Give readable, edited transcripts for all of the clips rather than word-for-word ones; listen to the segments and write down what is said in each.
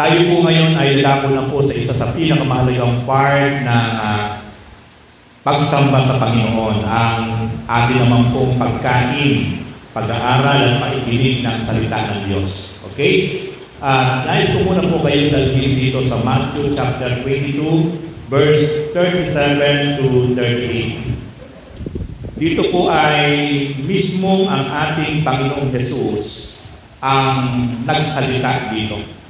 Tayo po ngayon ay lalako na po sa isa sa pinakamahalagang part ng pagsamba sa Panginoon, ang ating naman pong pagkain, pag-aaral at paikinig ng salita ng Diyos. Okay? Nais ko muna po kayo dalhin dito sa Matthew chapter 22, verse 37 to 38. Dito po ay mismo ang ating Panginoong Jesus ang nagsalita dito.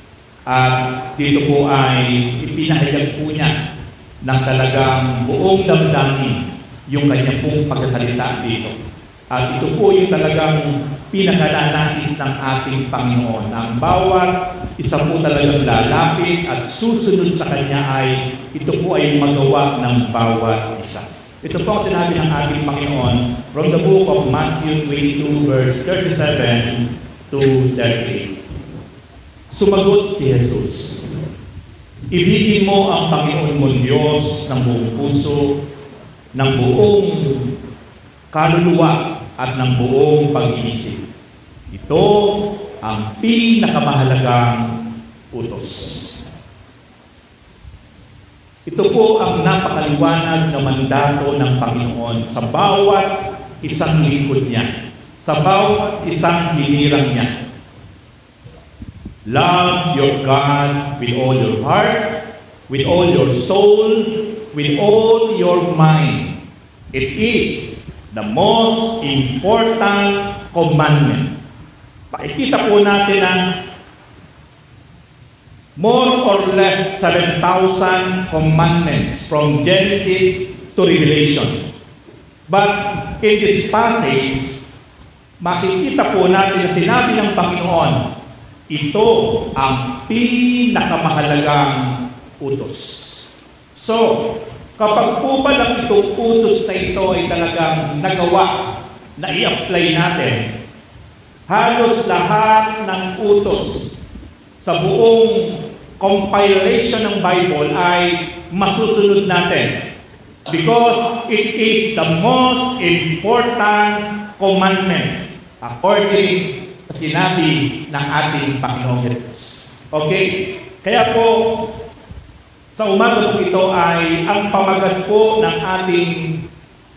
At dito po ay ipinahayag po niya ng talagang buong damdamin yung kanya pong pagsasalita dito. At ito po yung talagang pinakananais ng ating Panginoon. Ang bawat isa po talagang lalapit at susunod sa kanya ay ito po ay magawa ng bawat isa. Ito po ang sinabi ng ating Panginoon from the book of Matthew 22 verse 37 to 38. Sumagot si Jesus, ibigin mo ang Panginoon mong Diyos ng buong puso, ng buong kaluluwa at ng buong pag-iisip. Ito ang pinakamahalagang utos. Ito po ang napakaliwanag na mandato ng Panginoon sa bawat isang lingkod niya, sa bawat isang hinirang niya. Love your God with all your heart, with all your soul, with all your mind. It is the most important commandment. Pakikita po natin ang more or less 7,000 commandments from Genesis to Revelation. But in this passage, makikita po natin na sinabi ng Panginoon, ito ang pinakamahalagang utos. So, kapag po ba lang itong utos na ito ay talagang nagawa, na i-apply natin, halos lahat ng utos sa buong compilation ng Bible ay masusunod natin. Because it is the most important commandment according sa sinabi ng ating Panginoong Jesus. Okay? Kaya po, sa umaga po ito ay ang pamagat po ng ating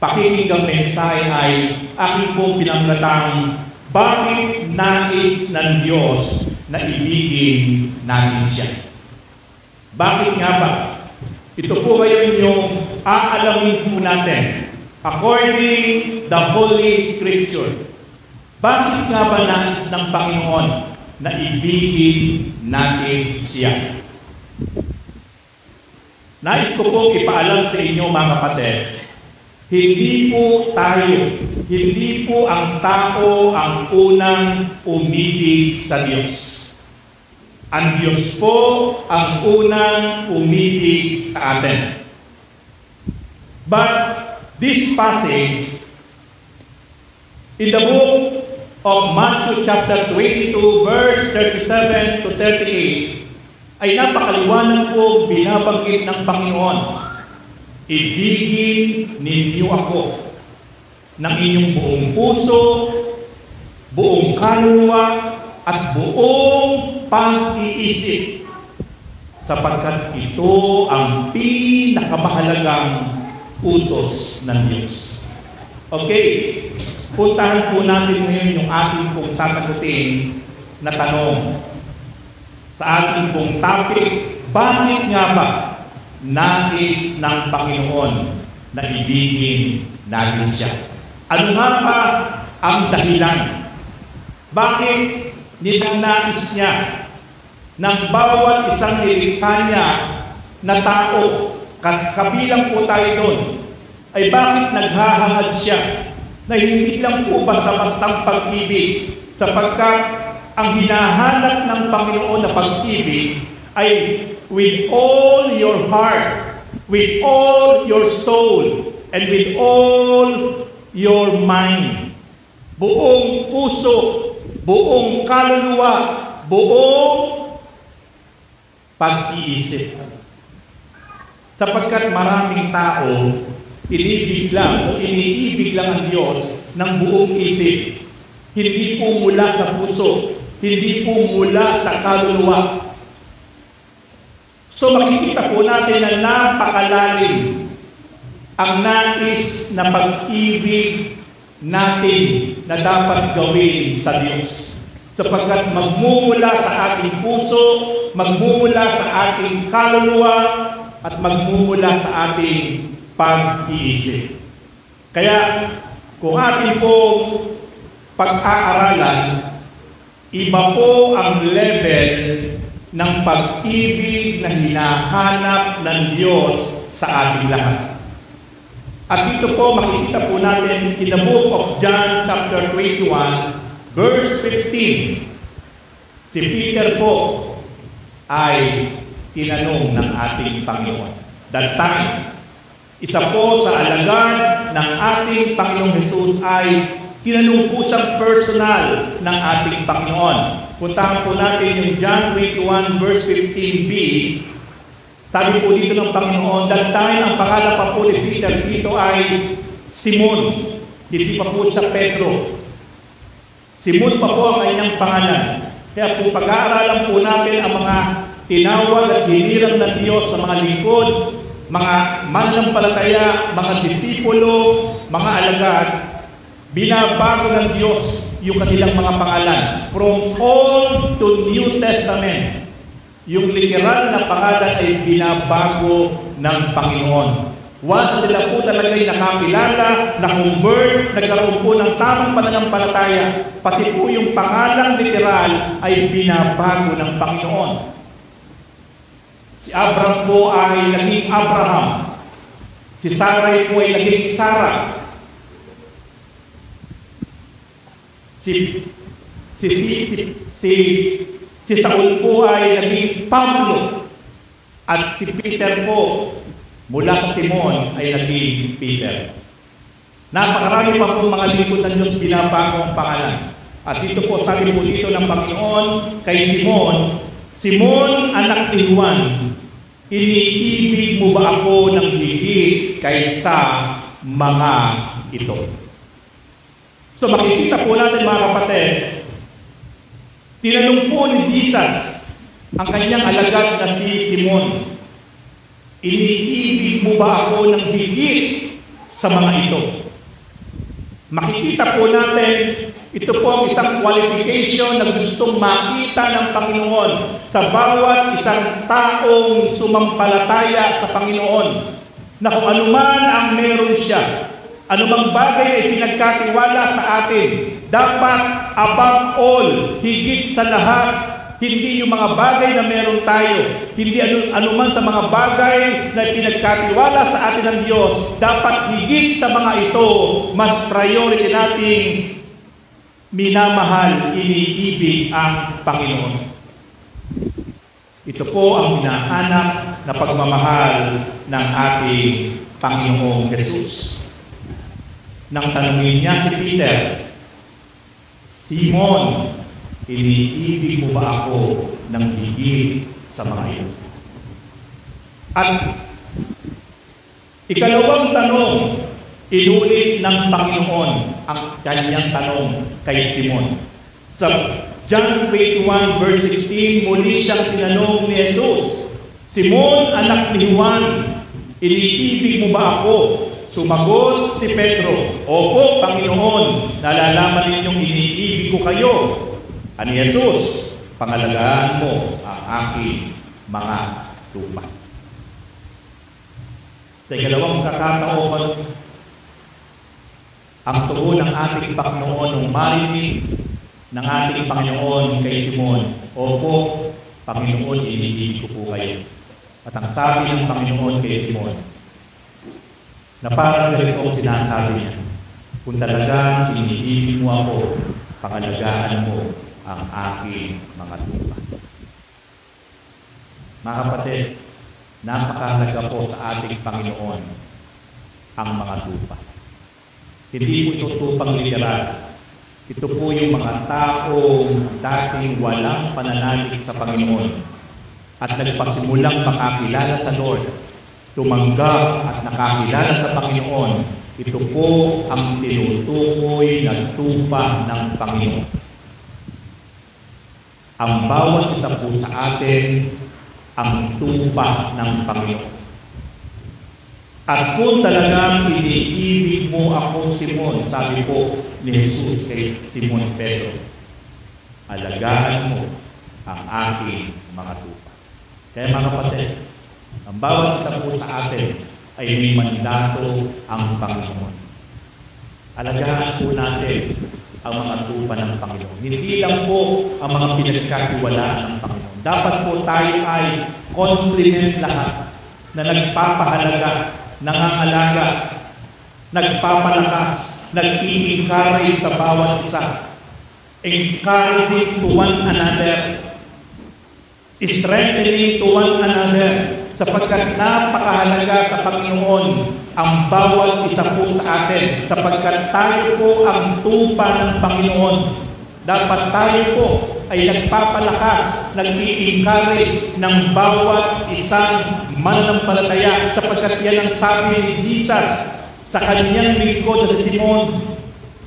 pakikinggang mensahe ay aking pong pinanggatang bakit nais ng Diyos na ibigin natin siya. Bakit nga ba? Ito po ngayon yung aalamin po natin according the Holy Scripture. Bakit nga ba nais ng Panginoon na ibigin natin siya? Nais ko po ipaalam sa inyo mga kapatid, hindi po tayo, hindi po ang tao ang unang umibig sa Diyos. Ang Diyos po ang unang umibig sa atin. But this passage in the book of Matthew chapter 22 verse 37 to 38 ay napakaliwanag po binabanggit ng Panginoon. Ibigin ninyo ako ng inyong buong puso, buong kaluluwa, at buong pag-iisip sapagkat ito ang pinakamahalagang utos ng Diyos. Okay? Puntahan po natin ngayon yung ating pong sasagutin na tanong. Sa ating pong topic, bakit nga ba nais ng Panginoon na ibigin natin siya? Ano nga ba ang dahilan? Bakit ninanais niya ng bawat isang nilikha niya na tao, kabilang po tayo doon, ay bakit naghahangad siya na hindi lang po basta-bastang pag-ibig, sapagkat ang hinahanap ng Panginoon na pag-ibig ay with all your heart, with all your soul, and with all your mind. Buong puso, buong kaluluwa, buong pag-iisip. Sapagkat maraming tao iniibig lang ang Diyos ng buong isip. Hindi po mula sa puso, hindi po mula sa kaluluwa. So makikita po natin na napakalalim ang nais na pag-ibig natin na dapat gawin sa Diyos. Sapagkat magmumula sa ating puso, magmumula sa ating kaluluwa, at magmumula sa ating pag-iisip. Kaya kung ating pong pag-aaralan, iba po ang level ng pag-ibig na hinahanap ng Diyos sa ating lahat. At dito po makikita po natin in the book of John chapter 21, verse 15, si Peter po ay tinanong ng ating Panginoon. That time, isa po sa alagad ng ating Panginoong Jesus ay tinanong po siyang personal ng ating Panginoon. Puntahan po natin yung John 21 verse 15b. Sabi po dito ng Panginoon, that time ang pangalan pa po ni Peter dito ay Simon. Hindi pa po siya Pedro. Simon pa po ang kanyang pangalan. Kaya po pag-aaralan po natin ang mga tinawag at hinirang ng Diyos sa mga lingkod, mga mananampalataya, mga disipulo, mga alagad, binabago ng Diyos yung kanilang mga pangalan. From Old to New Testament, yung literal na pangalan ay binabago ng Panginoon. Once sila po talaga ay nakakilala, na-convert, nagkaroon po ng tamang pananampalataya, pati po yung pangalan literal ay binabago ng Panginoon. Si Abraham po ay naging Abraham. Si Sarai po ay naging Sarah. Si Saul po ay naging Pablo. At si Peter po, mula sa Simon ay naging Peter. Napakarami pa po mga lingkod ng Diyos binabago ang pangalan. At dito po, sabi po dito ng Panginoon kay Simon, Simon, anak ni Juan, iniibig mo ba ako ng higit kaysa mga ito? So makikita po natin mga kapatid, tinanong po ni Jesus ang kanyang alagad na si Simon, iniibig mo ba ako ng higit sa mga ito? Makikita po natin, ito po ang isang qualification na gustong makita ng Panginoon sa bawat isang taong sumampalataya sa Panginoon, na kung anuman ang meron siya, anumang bagay ay pinagkatiwala sa atin, dapat above all, higit sa lahat, hindi yung mga bagay na meron tayo, hindi anuman sa mga bagay na pinagkatiwala sa atin ng Diyos, dapat higit sa mga ito, mas priority nating minamahal, iniibig ang Panginoon. Ito po ang hinahanap na pagmamahal ng ating Panginoong Jesus. Nang tanungin niya si Peter, Simon, iniibig mo ba ako ng higit sa mga ito? At ikalawang tanong, inulit ng Panginoon ang kanyang tanong kay Simon. Sa John 21 verse 16, muli siyang tinanong ni Jesus, Simon, anak ni Juan, iniibig mo ba ako? Sumagot si Pedro, opo, Panginoon, nalalaman ninyong iniibig ko kayo. Ani Jesus, pangalagaan mo ang aking mga tupa. Sa ikalawang kakataon, ang tugon ng ating Panginoon nung marinig ng ating Panginoon kay Simon, opo, Panginoon, iniibig ko po kayo. At ang sabi ng Panginoon kay Simon, na parang ganito ang sinasabi niya, kung talagang iniibig mo ako, pangalagaan mo ang aking mga tupa. Mga kapatid, napakahalaga po sa ating Panginoon ang mga tupa. Hindi po ito tupang literal. Ito po yung mga taong dating walang pananalig sa Panginoon at nagpasimulang makakilala sa Lord, tumanggap at nakakilala sa Panginoon. Ito po ang tinutukoy na tupa ng Panginoon. Ang bawat isa po sa atin ang tupa ng Panginoon. At kung talagang iniibig mo ako, Simon, sabi po ni Jesus kay Simon Pedro, alagaan mo ang aking mga tupa. Kaya mga kapatid, ang bawat isa po sa atin ay may mandato ang Panginoon. Alagaan po natin ang mga tupa ng Panginoon. Hindi lang po ang mga pinagkatiwalaan ng Panginoon. Dapat po tayo ay compliment lahat na nagpapahalaga, nangangalaga, nagpapalakas, nag-i-encourage sa bawat isa. Encouraging to one another, strengthening to one another, sapagkat napakahalaga sa Panginoon ang bawat isa po sa atin, sapagkat tayo po ang tupa ng Panginoon. Dapat tayo po ay nagpapalakas, nag-i-encourage ng bawat isang mananampalataya, sapagkat yan ang sabi ni Jesus sa kanyang lingkod na si Simon,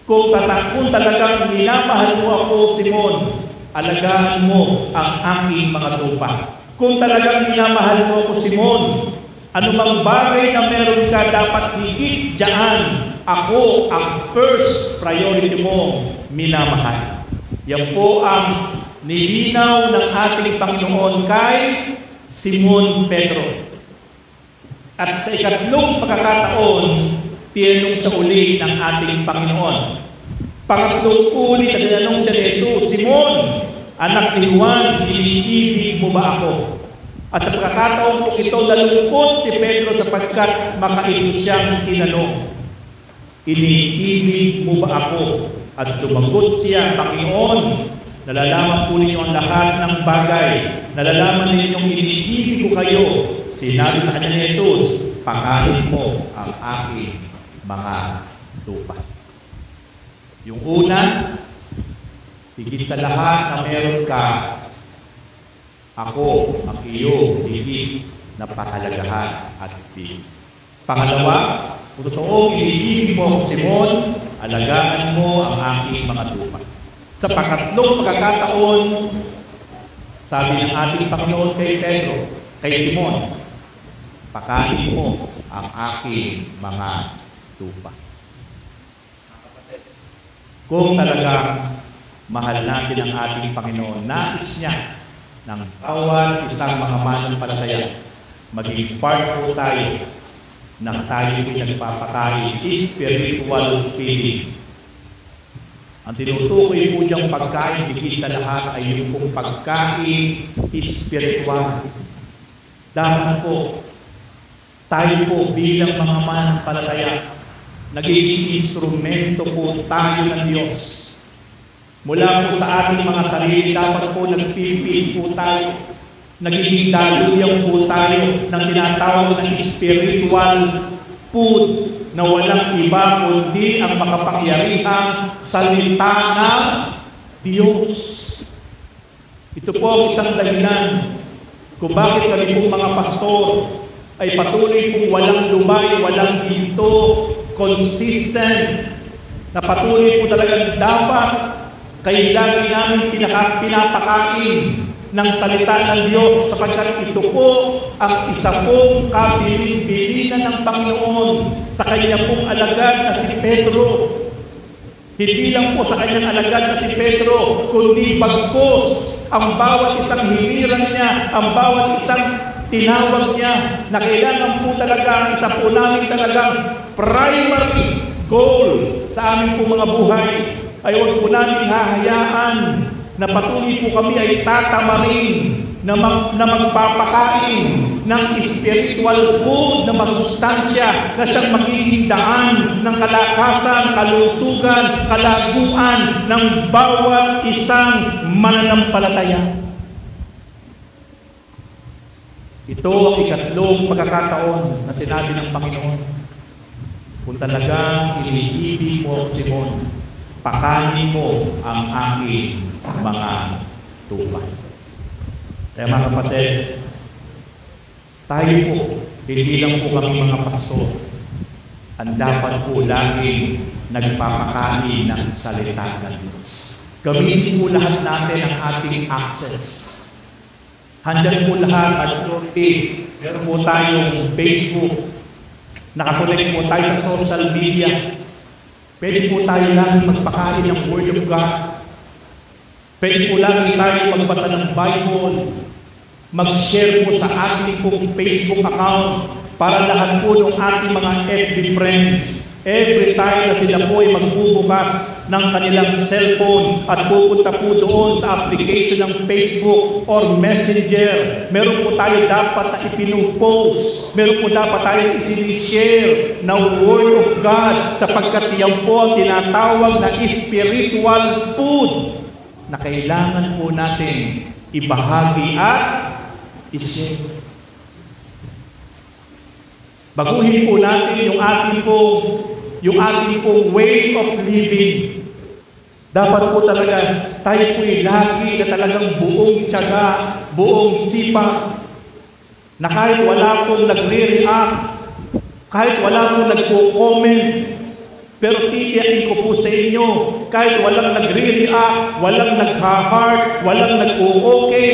kung talagang minamahal mo ako, Simon, alagaan mo ang aking mga tupa. Kung talagang minamahal mo ako, Simon, anumang bagay na meron ka, dapat higit dyan, ako ang first priority mo, minamahal. Yan po ang nilinaw ng ating Panginoon kay Simon Pedro. At sa ikatlong pagkakataon, tinanong sa uli ng ating Panginoon. Pangatlong uli sa tinanong siya ni Jesus, Simon, anak ni Juan, iniibig mo ba ako? At sa pagkakataon po ito, nalungkot si Pedro sapagkat makaito siyang tinanong, iniibig mo ba ako? At lumagot siya, Panginoon, nalalaman po ninyo ang lahat ng bagay, nalalaman ninyong iniibig ko kayo. Sinabi sa kanya ni Jesus, pakain mo ang aking mga tupa. Yung una, higit sa lahat na meron ka, ako ang iyo higit na pahalagahan at pili. Pangalawa, kung totoong iniibig mo ako, Simon, alagaan mo ang aking mga tupa. Sa pangatlong pagkakataon, sabi ng ating Panginoon kay Pedro, kay Simon, pakain mo ang aking mga tupa. Kung talagang mahal natin ang ating Panginoon, nais niya ng bawat isang mga mananampalataya, maging part po tayo ng tayo pinagpapakain, spiritual feeding. Ang tinutukoy po diyang pagkain, higit sa lahat ay yung pong pagkain spiritual. Dahil po, tayo po bilang mga mananampalataya, nagiging instrumento po tayo ng Diyos. Mula po sa ating mga sarili, dapat po nagpipil po tayo. Nagiging daluyan po tayo ng tinatawag na spiritual food na walang iba kundi ang makapangyarihang salita ng Diyos. Ito po ang isang dahilan kung bakit kami po mga pastor ay patuloy pong walang lumay, walang hinto, consistent, na patuloy po talagang dapat kailangan namin pinapakain ng salita ng Diyos sapagkat ito po ang isa pong kabilin-bilinan ng Panginoon sa kanya pong alagad na si Pedro. Hindi lang po sa kanyang alagad na si Pedro, kundi bagkos ang bawat isang hiniran niya, ang bawat isang tinawag niya na kailangan po talaga, isa po namin talagang primary goal sa aming po mga buhay ay huwag po namin hahayaan na patuloy po kami ay tatamarin na magpapakain ng spiritual food na masustansya na siyang magiging daan ng kalakasan, kalusugan, kalaguan ng bawat isang mananampalataya. Ito ang ikatlong pagkakataon na sinabi ng Panginoon. Kung talagang iniibig mo, Simon, pakanin mo ang aking mga tupa. Kaya mga kapatid, tayo po, hindi lang po kami mga pastor, ang dapat po laging nagpapakain ng salita ng Diyos. Gamitin po lahat natin ang ating access. Handyan po lahat at meron po tayong Facebook, nakakonect po tayo sa social media. Pwede po tayo lang magpakain ng Word of God. Pwede po lang tayo magbasa ng Bible, mag-share po sa ating pong Facebook account para lahat po ng ating mga FB friends. Every time na sila po ay magbubukas ng kanilang cellphone at pupunta po doon sa application ng Facebook or Messenger, meron po tayo dapat na ipinupost, meron po dapat tayo i-share na Word of God sapagkat yan po ang tinatawag na spiritual food na kailangan po natin ibahagi at i-share. Baguhin po natin yung ating pong way of living. Dapat po talaga tayo po lagi na talagang buong tiyaga, buong sipag, na kahit wala pong nagre-react, kahit wala pong nagpo-comment, pero titiyain ko po sa inyo, kahit walang nagre-react, walang nagha-heart, walang nag-o-okay,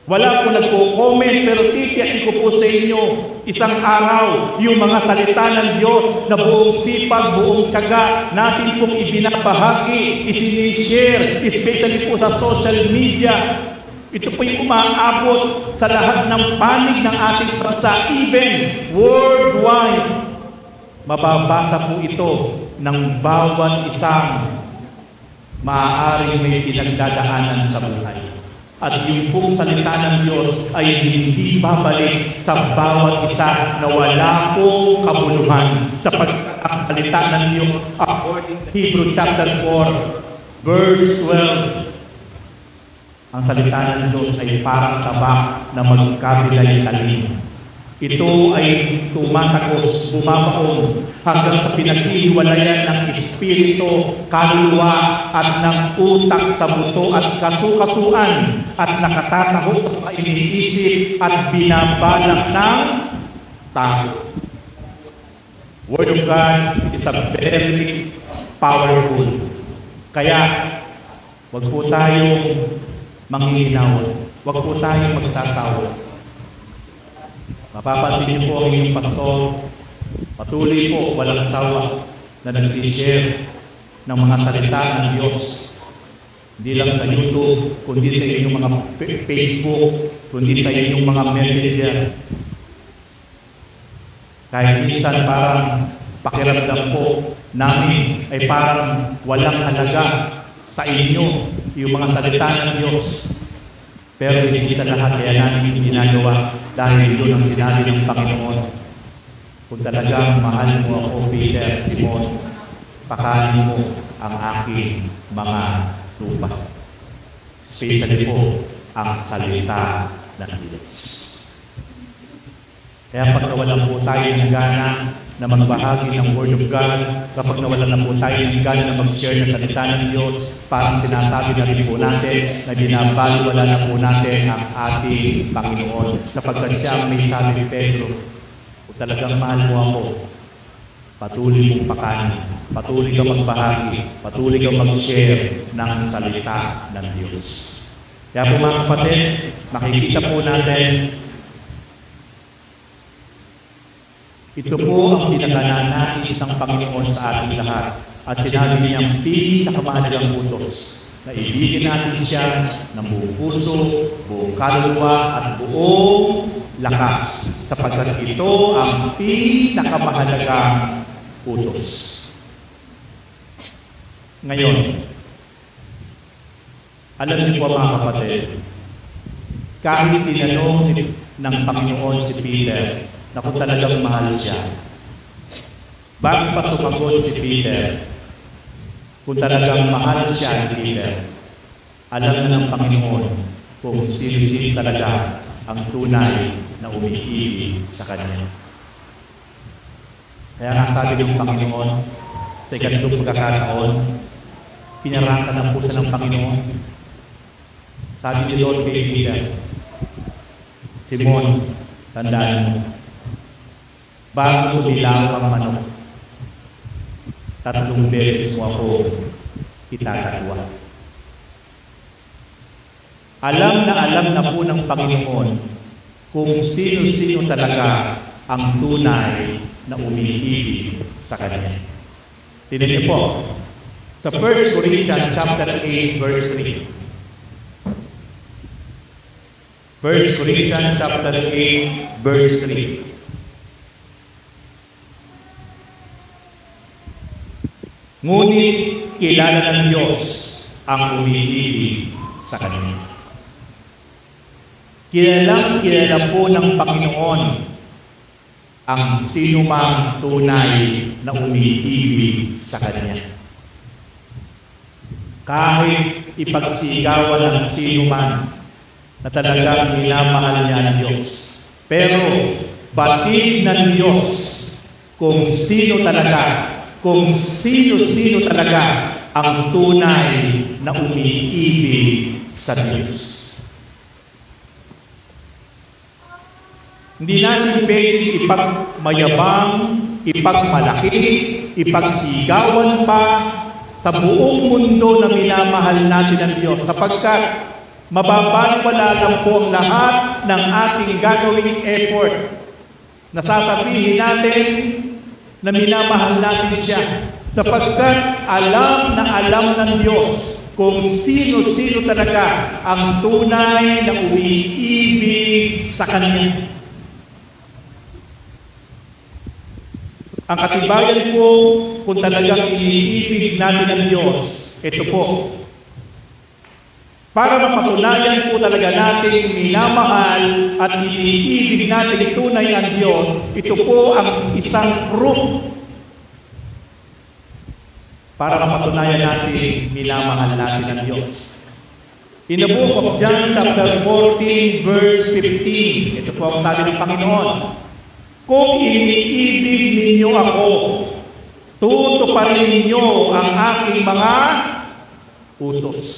wala po nagko-comment, pero titiyakin ko po sa inyo, isang araw, yung mga salita ng Diyos na buong sipag, buong tiyaga, natin pong ibinabahagi, isinishare, especially po sa social media. Ito po yung umaabot sa lahat ng panig ng ating bansa, even worldwide. Mababasa po ito ng bawat isang maaaring may pinagdadaanan sa buhay. At yung pong salita ng Diyos ay hindi babalik sa bawat isa na wala pong kabuluhan. Sapagkat ang salita ng Diyos, according to Hebrews chapter 4, verse 12, ang salita ng Diyos ay parang tabak na magkabilay-talim. Ito ay tumatakos, bumabaon hanggang sa pinaghiwalayan ng espiritu, kaluluwa at ng utak sa buto at kasukasuan at nakatataho sa iniisip at binabalak ng tao. Word of God is a very powerful. Kaya, wag po tayong manghihinaw, wag po tayong magsasawa. Mapapansin niyo po ang inyong pastor, patuloy po walang sawa na nag-share ng mga salita ng Diyos. Hindi lang sa YouTube, kundi sa inyong mga Facebook, kundi sa inyong mga Messenger. Kahit minsan parang pakiramdam po namin ay parang walang halaga sa inyo yung mga salita ng Diyos. Pero hindi sa lahat kaya namin ginagawa dahil doon ang sinabi ng Panginoon. Kung talagang mahal mo ako, Peter, Simon, pakanin mo ang aking mga lupa. Especially po ang salita ng Diyos. Kaya pag nawalan po tayo ng gana na magbahagi ng Word of God, kapag nawalan na po tayo ng gana na mag-share ng salita ng Diyos, parang sinasabi na rin po natin na binabaliwala na po natin ang ating Panginoon. Sapagkat siya may sabi ni Pedro, kung talagang mahal mo ako, patuloy mong pakanin, patuloy kang magbahagi, patuloy kang mag-share ng salita ng Diyos. Kaya po mga kapatid, makikita po natin ito po ang pinagananais ng Panginoon sa ating lahat. At sinabi niyang pinakamahalagang utos na ibigin natin siya ng buong puso, buong kaluluwa at buong lakas. Sapagkat ito ang pinakamahalagang utos. Ngayon, alam niyo po mga kapatid, kahit tinanong ng Panginoon si Peter, na kung talagang mahal siya. Bago pa sumagot si Peter, kung talagang mahal siya ni Peter, alam na ng Panginoon kung sino talaga ang tunay na umiibig sa Kanya. Kaya nga sabi ng Panginoon, sa ikatulong pagkakataon, pinaratan ng puso ng Panginoon. Sabi ni Lord kay Peter, Simon, tandaan mo, bago dilaw ang manok, 3 beses mo ako itatatwa. alam na po ng Panginoon kung sino-sino talaga ang tunay na umiibig sa Kanya. Tingnan niyo po, sa 1 Corinthians chapter 8, verse 3. 1 Corinthians chapter 8, verse 3. Ngunit kilala ng Diyos ang umiibig sa Kanya. Kilala po ng Panginoon ang sinumang tunay na umiibig sa Kanya. Kahit ipagsigawan ng sinuman na talagang minamahal niya ng Diyos. Pero batid ng Diyos kung sino talaga ang tunay na umiibig sa Diyos. Hindi natin pwedeng ipagmayabang, ipagmalaki, ipagsigawan pa sa buong mundo na minamahal natin ng Diyos, sapagkat mababaliwala lang po ang lahat ng ating gagawing effort na sasabihin natin na minamahal natin siya, sapagkat alam ng Diyos kung sino-sino talaga ang tunay na umiibig sa Kanya. Ang katibayan po kung talagang iniibig natin ang Diyos, ito po. Para mapatunayan po talaga natin minamahal at iniibig natin tunay ang Diyos, ito po ang isang proof para mapatunayan natin minamahal natin ang Diyos. In the book of John chapter 14, verse 15, ito po ang sabi ng Panginoon, kung iniibig ninyo ako, tutuparin ninyo ang aking mga utos.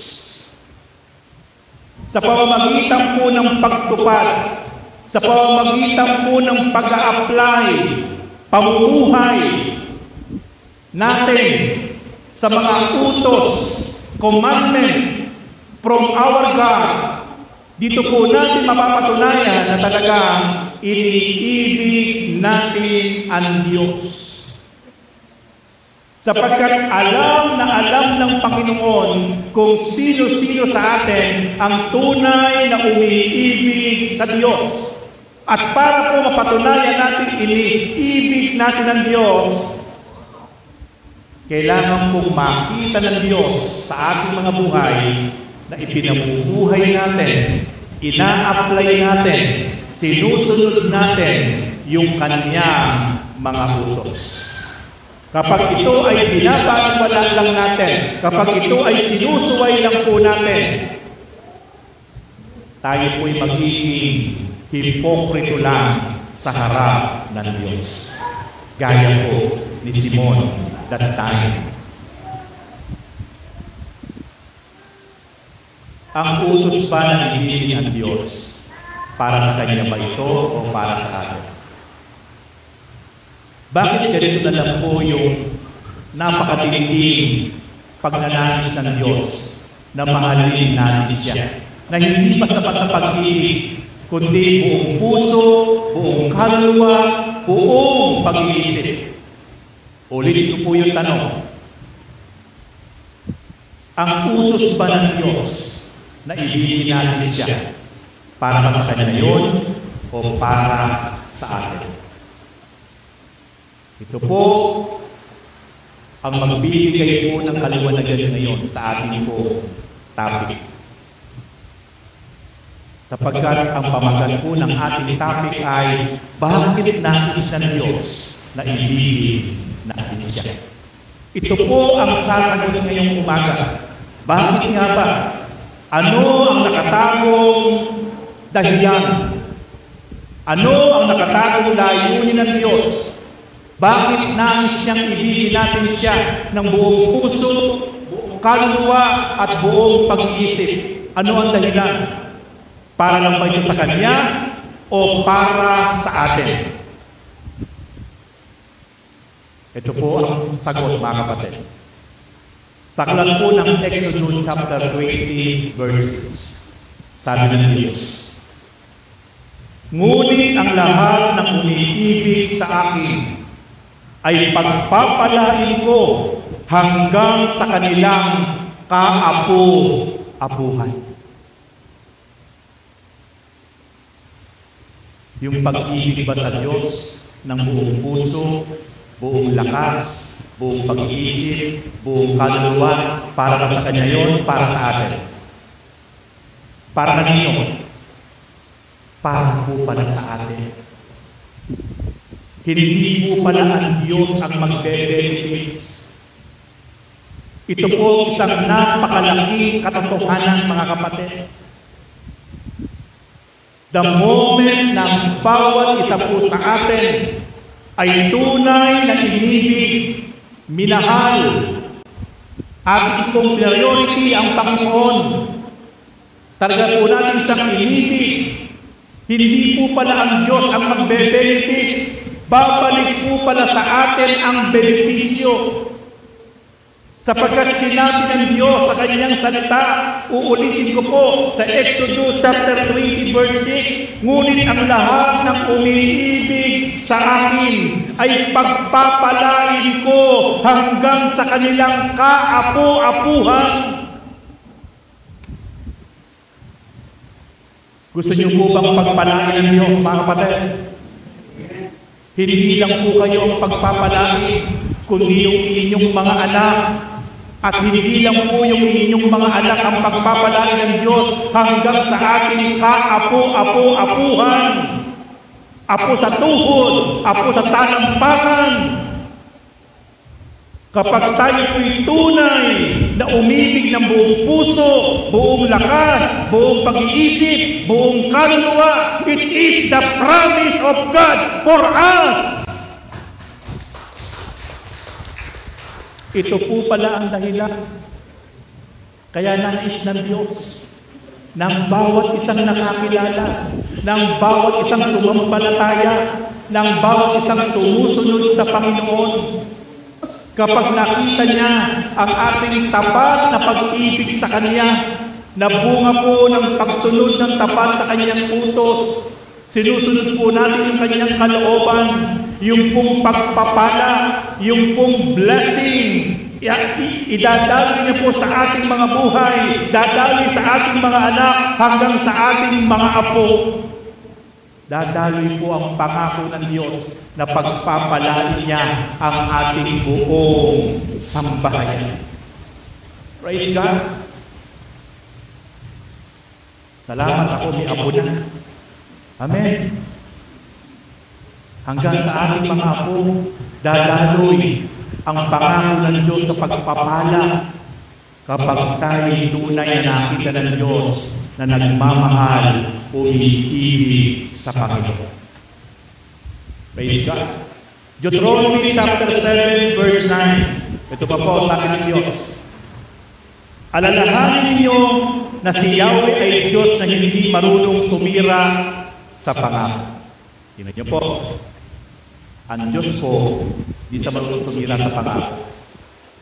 Sa pamamagitan po ng pagtupad, sa pamamagitan po ng pag-a-apply, pamumuhay natin sa mga utos, commandment from our God, dito po natin mapapatunayan na talagang iniibig natin ang Diyos. Sapagkat alam ng Panginoon kung sino-sino sa atin ang tunay na umiibig sa Diyos. At para po mapatunayan natin iniibig natin ang Diyos, kailangan pong makita ng Diyos sa ating mga buhay na ipinabubuhay natin, ina-apply natin, sinusunod natin yung Kanyang mga utos. Kapag ito ay binabaliwala lang natin, kapag ito ay sinusuway lang po natin, tayo po'y magiging hipokrito lang sa harap ng Diyos. Gaya po ni Simon that time. Ang utos ba na ibigin ng Diyos? Para sa Kanya ba ito o para sa atin? Bakit ganito na lang po yung napakatinding pagnanais ng Diyos na mahalin natin siya? Na hindi pa sapat sa pag-ibig, kundi buong puso, buong kaluluwa, buong pag-iisip. Ulit ito po yung tanong. Ang utos ba ng Diyos na ibigin natin siya? Para sa Kanya yun o para sa atin? Ito po ang magbibigay po ng kaliwanagan ngayon sa ating po topic. Sapagkat ang pamagat po ng ating topic ay bakit nais ng Diyos na ibigin natin siya? Ito po ang sasagot ngayong umaga. Bakit nga ba? Ano ang nakatagong dahilan? Ano ang nakatagong layunin ng Diyos? Bakit nais siyang ibigin natin siya ng buong puso, buong kaluluwa at buong pag-iisip? Ano ang dahilan? Para lang ba ito sa Kanya o para sa atin? Ito po ang sagot, mga kapatid. Sa aklat po ng Exodus chapter 20, verse 6. sabi ng Diyos. Ngunit ang lahat ng umiibig sa akin ay pagpapalain ko hanggang sa kanilang kaapu-apuhan. Yung pag-ibig ba sa Diyos ng buong puso, buong lakas, buong pag-iisip, buong kaluluwa, para sa Kanya yun, para sa atin. Para kanino? Para po pala sa atin. Hindi po pala ang Diyos ang magbe-benefits. Ito po isang napakalaking katotohanan, mga kapatid. The moment ng bawat isa po sa atin ay tunay na inibig, minahal, at itong priority ang Panginoon. Talaga po natin siyang inibig. Hindi po pala ang Diyos ang magbe-benefits. Babalik po pala sa atin ang benepisyo. Sapagkat sinabi ng Diyos sa kanyang salita, uulitin ko po sa Exodus chapter 20 verse 6, ngunit ang lahat ng umiibig sa akin ay pagpapalain ko hanggang sa kanilang kaapu-apuhan. Gusto niyo po bang pagpalain ng Diyos, mga kapatid? Hindi lang po kayo ang pagpapalain, kundi yung inyong mga anak. At hindi lang po yung inyong mga anak ang pagpapalain ng Diyos hanggang sa ating kaapu-apu-apuhan. Apo sa tuhod, apo sa talampakan. Kapag tayo po'y tunay na umibig ng buong puso, buong lakas, buong pag-iisip, buong kaluluwa, it is the promise of God for us. Ito po pala ang dahilan. Kaya nais ng Diyos, ng bawat isang nakakilala, ng bawat isang sumampalataya, ng bawat isang sumusunod sa Panginoon, kapag nakita niya ang ating tapat na pag-ibig sa Kanya, na bunga po ng pagsunod ng tapat sa Kanyang utos, sinusunod po natin yung Kanyang kalooban, yung pong pagpapala, yung pong blessing, idadaloy niya po sa ating mga buhay, dadaloy sa ating mga anak, hanggang sa ating mga apo. Dadaloy po ang pangako ng Diyos na pagpapalain niya ang ating buong sambahayan. Praise God! Salamat, ako may apo na. Amen. Hanggang sa ating mga apo, dadaloy ang pangako ng Diyos sa pagpapala kapag tayo'y tunay na nakita ng Diyos na nagmamahal o umiibig sa Panginoon. Praise God. Deuteronomy chapter 7 verse 9. Ito pa po sabi ng Diyos. Alalahanin ninyo na si Yahweh ay Diyos na hindi marunong tumira sa pangako. Tingnan niyo po. Ang Diyos po, hindi sa marunong tumira sa pangako.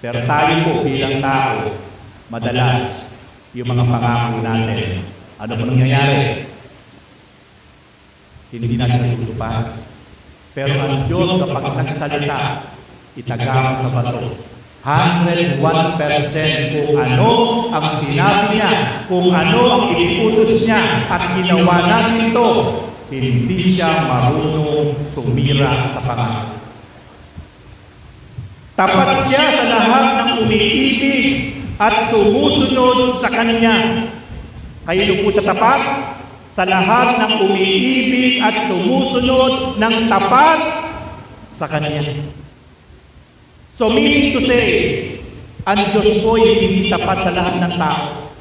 Pero tayo po bilang tao, madalas, yung mga pangako natin, ano po nangyayari? Hindi natin natutupad. Pero ang Diyos sa pag nagsalita, itagama sa bato. 101% kung ano ang sinabi niya, kung ano ang iniutos niya, at ginawa natin ito, hindi siya marunong tumira sa pangako. Tapat siya sa lahat ng umiibig at sumusunod sa Kanya. Kayo po sa tapat, sa lahat ng umiibig at sumusunod ng tapat sa Kanya. So meaning to say, ang Diyos po ay hindi tapat sa lahat ng tao.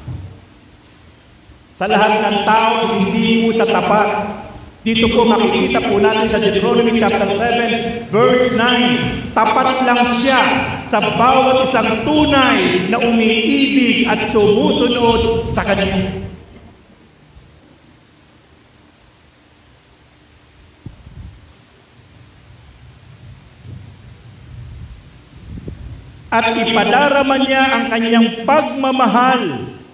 Sa lahat ng tao, hindi po sa tapat. Dito po makikita po natin sa Deuteronomy chapter 7, verse 9. Tapat lang siya sa bawat isang tunay na umiibig at sumusunod sa Kanya. At ipadarama niya ang Kanyang pagmamahal.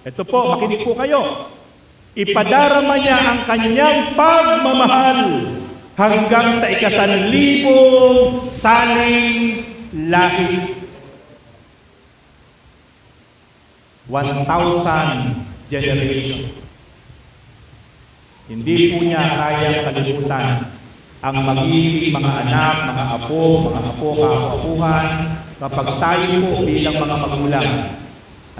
Ito po, makinig po kayo. ipadarama niya ang kanyang pagmamahal hanggang sa ika-1,000 saling lahi. 1,000 generation. Hindi po niya kaya kalimutan ang magiging mga anak, mga apo, kaapuhan, kapag tayo po bilang mga magulang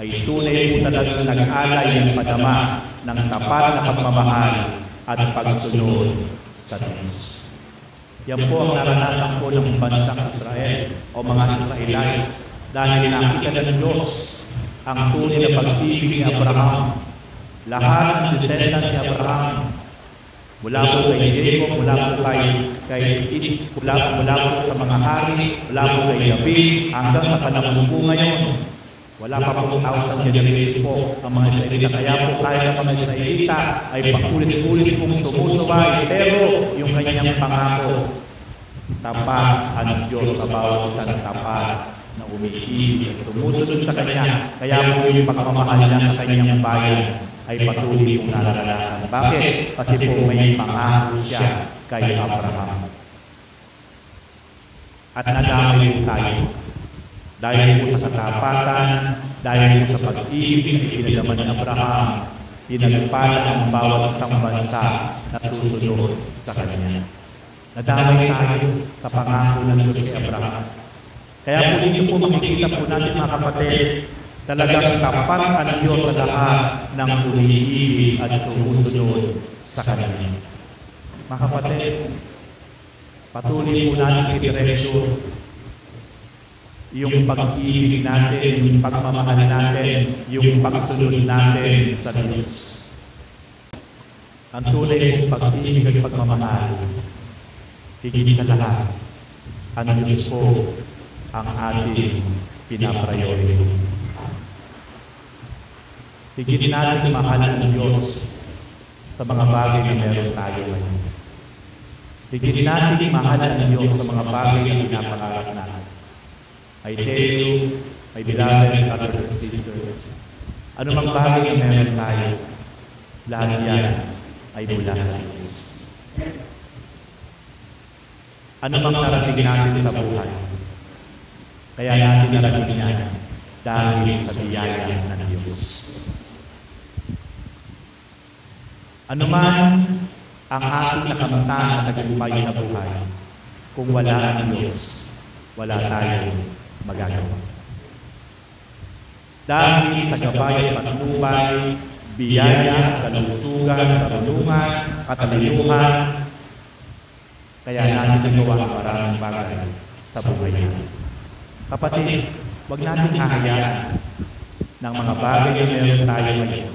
ay tunay po talagang nag-alay ng padama ng tapat na pagmamahal at pagsunod sa Diyos. Yan po ang naranasan po ng bansang Israel o mga Israelites dahil nakita ng Diyos ang tunay na pag-ibig ni Abraham. Lahat ng descendants ni Abraham, mula po kay Jacob, mula po mula po sa mga hari, mula po kay David, hanggang sa panahon po ngayon, wala pa po 1,000 generations po ang mga Israelita. Kaya po tayo ng mga Israelita ay pakulit-ulit pong sumusubay, pero yung kanyang pangako, tapat ang Diyos sa bawat isang tapat na umiibig at tumutunod sa Kanya. Kaya po yung pagmamahal niya sa kanyang bayan ay patuloy pong nararanasan. Bakit? Kasi po may pangako siya kay Abraham. At nadamay po tayo. Dahil po sa katapatan, dahil po sa pag-ibig na ipinagdaman ni Abraham, pinagpala ang bawat isang bansa na susunod sa Kanya. Nadamay tayo sa pangako ng Diyos kay Abraham. Kaya po dito po makikita po natin mga kapatid, talagang tapat ang Diyos sa lahat ng umiibig at sumusunod sa Kanya. Mga kapatid, patuloy po natin i-treasure yung pag-ibig natin, yung pagmamahal natin, yung pagsunod natin sa Diyos. Ang tunay pong pag-ibig at pagmamahal, higit sa lahat, ang Diyos po ang ating pinapriority. Higit natin mahal ng Diyos sa mga bagay na meron tayo ngayon. Higit natin mahal ng Diyos sa mga bagay na pinapangarap natin. I tell you, my beloved brothers and sisters, ano mang bagay na meron tayo, lahat yan ay mula sa Diyos. Ano mang narating natin sa buhay, kaya natin narating yan dahil sa biyaya ng Diyos. Ano man ang ating nakamtan na tagumpay sa buhay, kung wala ang Diyos, wala tayong magagawa. Dahil sa gabay at patnubay, biyaya, kalusugan, karunungan, kataluyuhan, kaya natin nagawa ang maraming bagay sa buhay natin. Kapatid, huwag natin hahayaan ng mga bagay na meron tayo ngayon,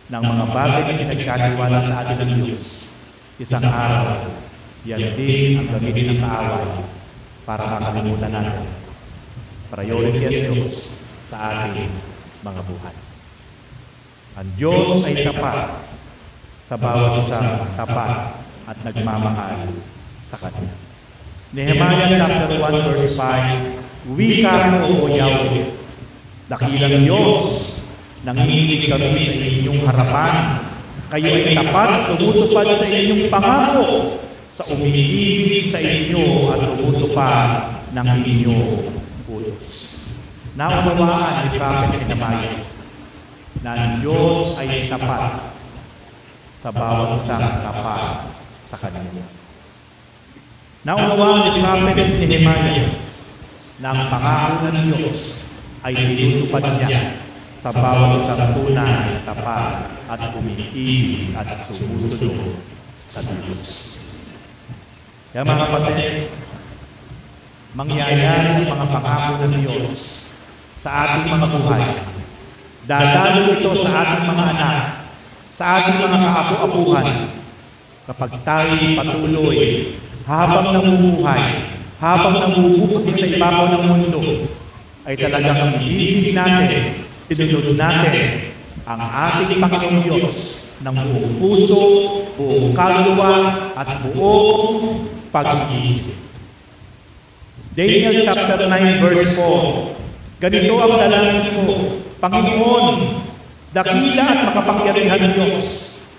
ng mga bagay na pinagkatiwala sa atin ng Diyos. Isang araw, yan din ang gamitin ng kaaway para makalimutan natin. Priority ang Diyos sa ating mga buhay. Ang Diyos ay tapat sa bawat isang tapat at nagmamahal sa Kanya. Nehemiah chapter 1 verse 5, wika mo, O Yahweh, dakilang Diyos, nanginginig kami sa inyong harapan. Kayo ay tapat at tumutupad sa inyong pangako, sa umiibig sa inyo at tumutupad ng inyong utos. Naunawaan ni Prophet Nehemiah na ang Diyos ay tapat sa bawat isang tapat sa Kanya. Naunawaan ni Prophet Nehemiah na ang pangako ng Diyos ay tinutupad niya sa bawat isang tunay, tapat at umiibig at sumusunod sa Diyos. Kaya mga kapatid, mangyayari ang mga pangako ng Diyos sa ating mga buhay. Dadalo ito sa ating mga anak, sa ating mga kaapu-apuhan, kapag tayo patuloy habang namumuhay, habang namumuhay sa ibabaw ng mundo, ay talagang ibig natin, sinunod natin ang ating Panginoong Diyos ng buong puso, buong kaluluwa, at buong pag-iisip. Daniel chapter 9 verse 4, ganito ang dalangin ko, Panginoon, dakila at makapangyarihan Diyos,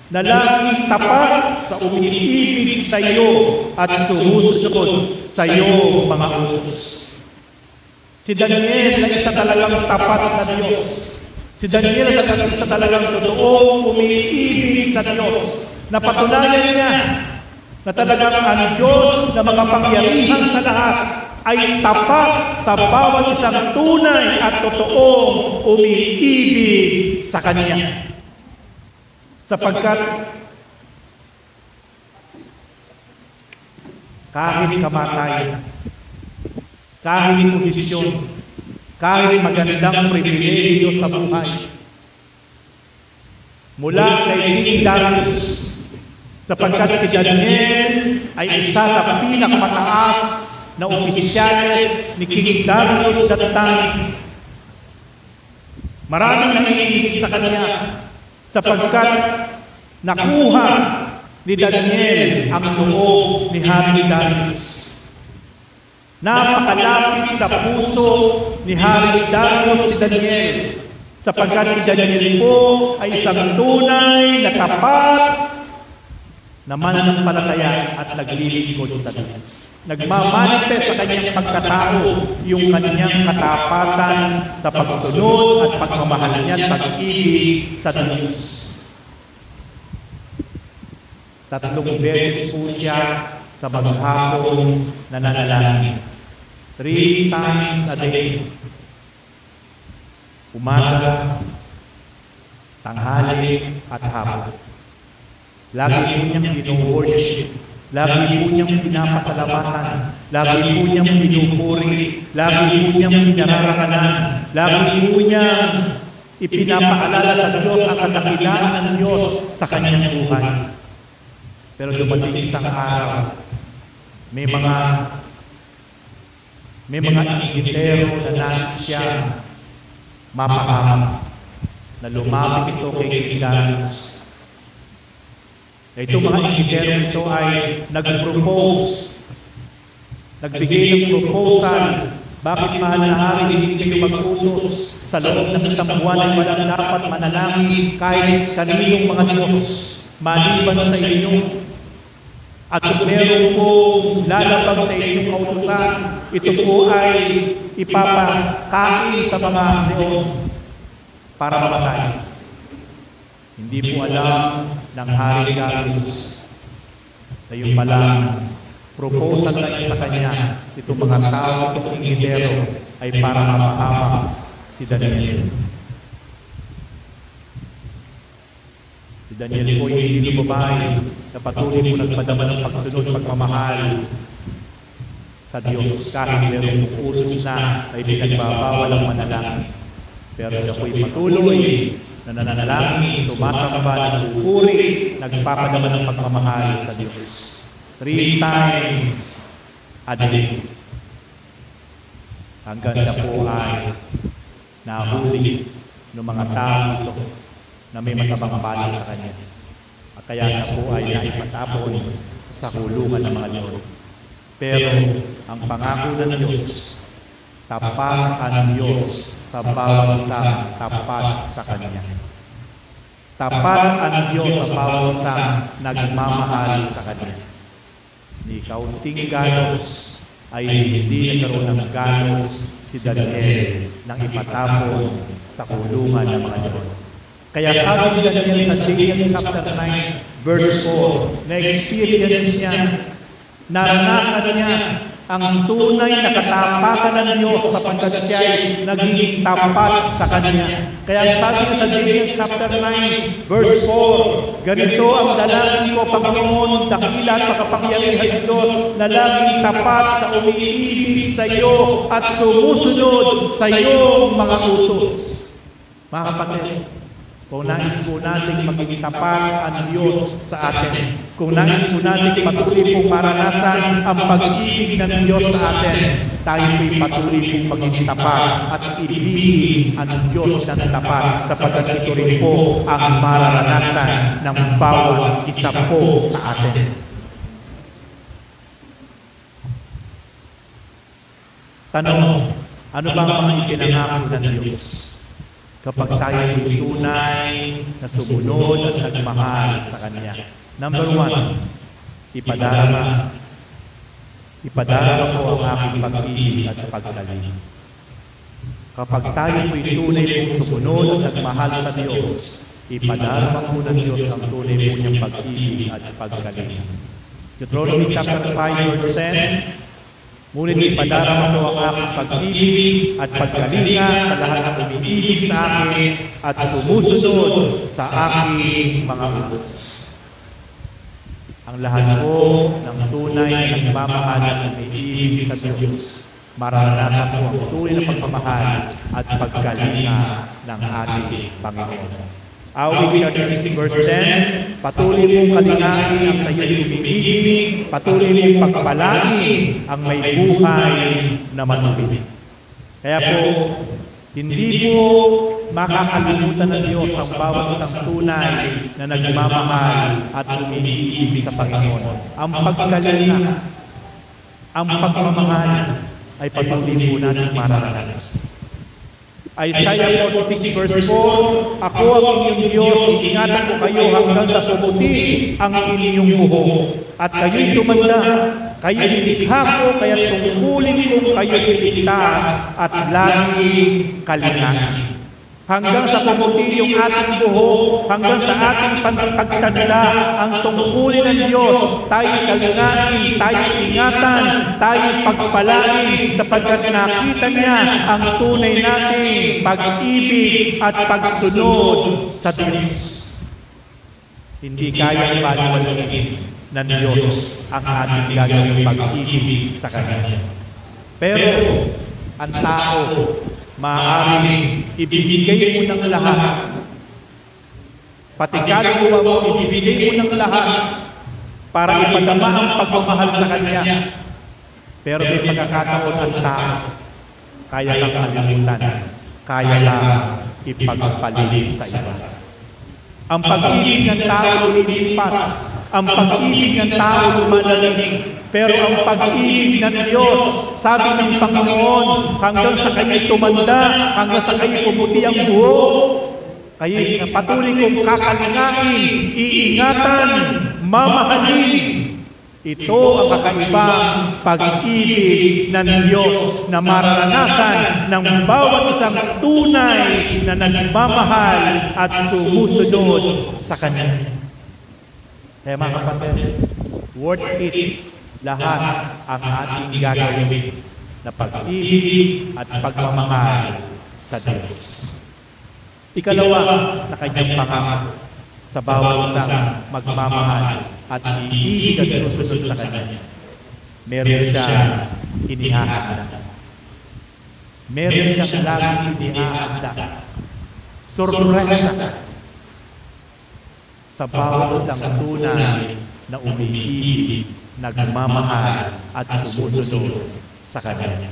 na laging tapat sa umiibig sa iyo at sumusunod sa iyo mga utos. Si Daniel ay isa talagang tapat na Diyos. Si Daniel ay isa talagang totoong umiibig sa Diyos. Napatunayan niya na talagang ang Diyos na makapangyarihan sa lahat ay tapat sa bawat isang tunay at totoong umiibig sa Kanya. Sapagkat kahit kamatayan, kahit posisyon, kahit magandang pribilehiyo sa buhay, mula kay King Darius, sapagkat si Daniel ay isa sa pinakamataas na opisyales ni King Darius that time. Maraming nangiibig sa kanya, sapagkat nakuha ni Daniel ang loob ni Hari Darius. Napakalapit sa puso ni Hari Darius si Daniel, sapagkat si Daniel po ay isang tunay na tapat na mananampalataya at naglilingkod sa Diyos. Nagmamanifest sa kanyang pagkatao yung kanyang katapatan sa pagsunod at pagmamahal niya at pag-ibig sa Diyos. 3 beses po siya sa maghapong nananalangin. 3 times a day. Umaga, tanghali, at hapon. Lagi po niyang gino-worship. Lagi po niyang pinapasalamatan. Lagi po niyang pinupuri. Lagi po niyang pinararangalan. Lagi po niyang ipinapaalala sa Diyos ang kadakilaan ng Diyos sa kanyang buhay. Pero dumating isang araw, may mga inggitero na nais siya mapahamak, na lumapit ito kay King Darius. Itong mga inggitero ito ay nag-propose, nagbigay ng proposal, bakit mahal na hari hindi kayo mag-utos sa loob ng isang buwan ay walang dapat manalangin kahit kaninong mga Diyos, maliban sa inyo. At kung meron pong lalabag sa inyong kautusan, ito po ay ipapakain sa mga leon para mamatay. Hindi po alam ng Hari Darius na yung palang proposal na sa kanya, itong mga tao, itong inggitero, ay para mapahamak si Daniel. Si Daniel po ay hindi lumabay, na patuloy po nagpadama ng pagsunod, pagmamahal sa Diyos. Kahit merong utos na ay pinagbabawal ang manalangin. Pero siya po ay patuloy na nananalangin, tumatamba, nagpupuri, nagpapadama ng pagmamahal sa Diyos. 3 times a day. Hanggang siya po ay nahuli ng mga tao ito na may masamang balak sa kanya. At kaya siya po ay naipatapon sa kulungan ng mga leon. Pero ang pangako ng Diyos, tapat ang Diyos sa bawat isang tapat sa Kanya. Tapat ang Diyos sa bawat isang nagmamahal sa Kanya. Ni kaunting galos ay hindi nagkaroon ng galos si Daniel nang ipatapon sa kulungan ng mga leon. Kaya sabi ni Daniel sa Daniel chapter 9 verse 4, na-experience niya, naranasan niya ang tunay na katapatan ng Diyos sapagkat siya ay naging tapat sa Kanya. Kaya sabi sa Daniel chapter 9 verse 4, ganito ang dalangin ko, Panginoon, dakila at makapangyarihan Diyos na laging tapat sa umiibig sa iyo at sumusunod sa iyong mga utos. Mga kapatid, kung nais po natin maging tapat ang Diyos sa atin, kung nais po natin patuloy pong maranasan ang pag-ibig ng Diyos sa atin, tayo po'y patuloy pong maging tapat at ibigin ang Diyos ng tapat sapagkat ito rin po ang mararanasan ng bawat isa po sa atin. Tanong, ano ba ang mga ikinangako ng Diyos? kapag tayo ay tunay na sumunod at nagmahal sa Kanya. Number 1, ipadarama ko ang aking pag-ibig at paggaling. Kapag tayo ay tunay pong sumunod at nagmahal sa Diyos, ipadarama po ng Diyos ang tunay po niyang pag-ibig at paggaling. Deuteronomy chapter 5 verse 10, ngunit ipadarama ko ang aking pag-ibig at paggalingan sa lahat ng umiibig sa akin at sumusunod sa aking mga utos. Ang lahat po ng tunay na nagmamahal at umiibig sa Diyos, mararanasan po ang tunay na pagmamahal at paggalingan ng ating Panginoon. Awit 36 verse 10, patuloy mong kalingain ang sa'yo'y umibig, patuloy mong pagpalain ang may buhay na matubig. Kaya po, hindi po makakalimutan ng Diyos ang bawat isang tunay na nagmamahal at umiibig sa Panginoon. Ang pagkalinga, ang pagmamahal ay patuloy po natin mararanasan. Isaiah 46 verse 4, ako ang inyong Diyos, ingatan ko kayo hanggang sa sumuti ang inyong buhok. At kayo'y tumanda, kayo'y nilikha ko, kaya tungkulin kong kayo'y iligtas at laging kalingain. Hanggang sa sumuti yung ating buhok, hanggang sa ating pagtanda, ang tungkulin ng Diyos, tayo'y kalingain, tayo'y ingatan, tayo'y pagpalain, sapagkat nakita niya ang tunay nating pag-ibig at pagsunod sa Diyos. Hindi kayang baliwalain ng Diyos ang ating gagawing pag-ibig sa Kanya. Pero, ang tao, maaaring ibibigay mo ng lahat. Pati kaluluwa mo, ibibigay mo ng lahat para ipadama ang pagmamahal sa Kanya. Pero may pagkakataon ang tao, kaya lang kalimutan, kaya lang ipagpalit sa iba. Ang pag-ibig ng tao lumilipas, ang pag-ibig ng tao lumalalim. Pero ang pag-ibig ng Diyos, sabi ng Panginoon, hanggang sa kayo'y tumanda, hanggang sa kayo'y pumuti ang buhok, kayo'y patuloy kong kakalingain, iingatan, mamahalin. Ito ang kakaibang pag-ibig ng Diyos na mararanasan ng bawat isang tunay na nagmamahal at sumusunod sa Kanya. Kaya mga kapatid, worth it lahat ang ating gagawin na pag-ibig at pagmamahal sa Diyos. Ikalawa na Kanyang pangako sa bawat isang magmamahal at iibig at susunod sa Kanya. Meron siyang inihahanda. Meron siyang laging inihahanda. Sorpresa sa bawat isang tunay na umiibig, nagmamahal at sumusunod sa Kanya.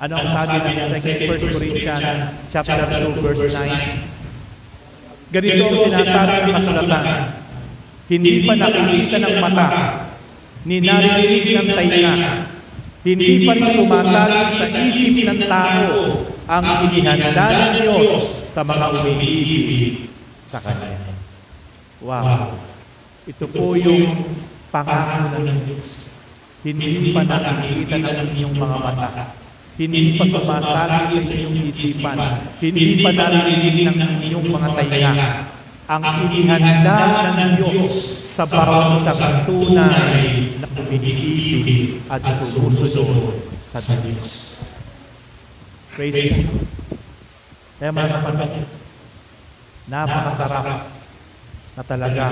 Ano ang sabi ng 2 Corinthians chapter 2 verse 9? Ganito ang sinasabi ng kasulatan, hindi pa nakikita ng mata, ni narinig ng tainga, hindi pa rin sumasagit sa isip ng tao ang inihanda ng Diyos sa mga umiibig sa Kanya. Wow! Ito po yung pangako ng Diyos. Hindi pa nakikita ng inyong mga mata. Hindi pa sumasagit sa inyong isipan. Hindi pa narinig ng inyong mga tainga. Ang inihanda ng Diyos sa bawat isang tunay na umiibig at sumusunod sa Diyos. Praise God. Kaya mga kapatid, napakasarap na talaga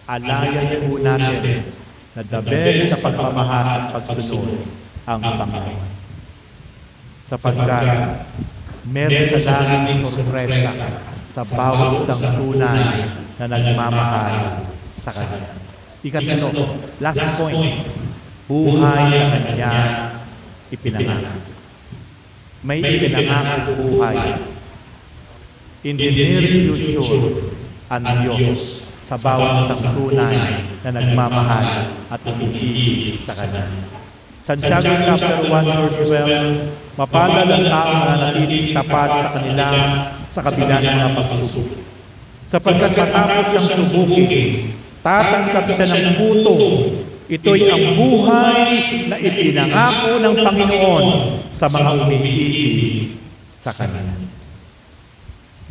alayan po natin na the best sa pagmamahal at pagsunod ang Panginoon. Sapagkat meron sa laging sorpresa sa bawat isang tunay na nagmamahal sa Kanya. Ikatlo, last point, buhay na Kanya ipinangako. May ipinangako buhay. In the near future, ang Diyos sa bawat isang tunay na nagmamahal at umiibig sa Kanya. Santiago chapter 1 verse 12, mapalad ang tao na natitig tapat sa kanilang sa kabila ng mga pagsubok. Sapagkat matapos siyang subukin, tatangkap siya ng puto. Ito'y ang buhay na ipinangako ng Panginoon sa mga umiibig sa Kanya.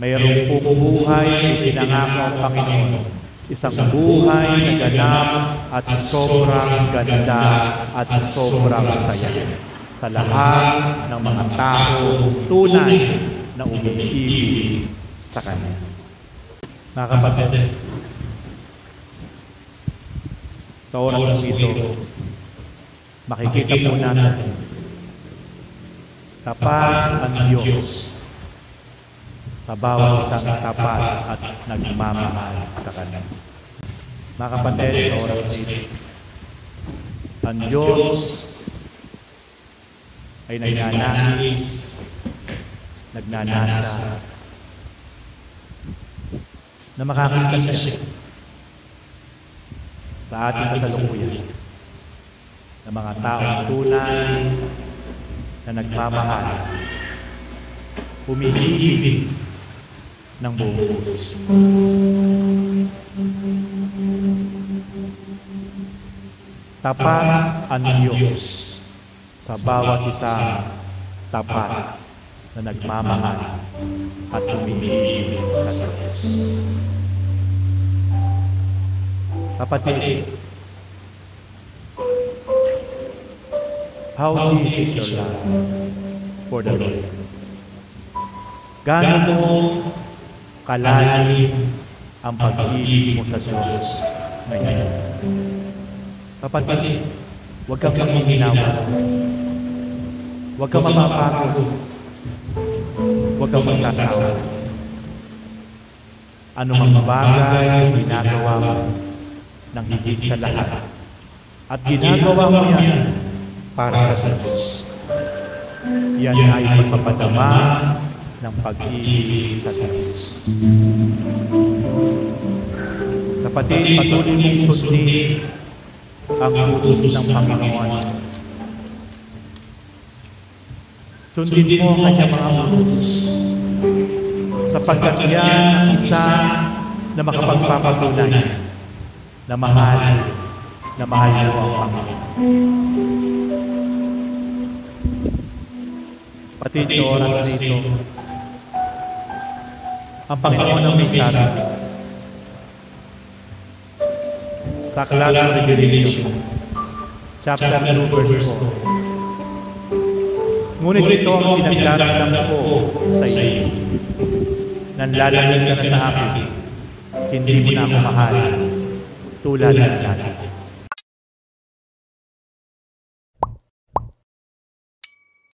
Mayroong pong buhay na ipinangako ang Panginoon. Isang buhay na ganap at sobrang ganda at sobrang saya sa lahat ng mga tao tunay na umiibig sa Kanya. Mga kapatid, sa oras ito, makikita po natin tapat ang Diyos sa bawat isang tapat at nagmamahal sa Kanya. Mga kapatid, sa oras ito, ang Diyos ay nagnanais, nagnanasa, na makakita siya sa ating kasalukuyan ng mga taong tunay na nagmamahal, umiibig ng buong puso. Tapat ang Diyos sa bawat isang tapat na nagmamahal at umiibig sa Diyos. Kapatid, how deep is your love for the Lord? Gaano mo kalalim ang pag-ibig mo sa Diyos ngayon? Kapatid, huwag kang manghihinawa. Huwag kang mapapagod. Huwag kang magsasawa. Ano mang bagay ginagawa mo ng higit sa lahat. At ginagawa mo yan para sa Diyos. Yan ay pagpapadama ng pag-ibig sa Diyos. Kapatid, patuloy mong sundin ang utos ng Panginoon. Sundin mo ang kanyang mga utos, sapagkat yan ang isa na makapagpapatunay na mahal mo ang Panginoon. Patid sa oras nito, ang Panginoon ang may sabi sa aklat ng Revelation, chapter 2, verse 4. Ngunit ito ang pinagdadasal ko sa iyo. Nanlalamig ka na sa akin, hindi mo na ako mahal tulad ng dati.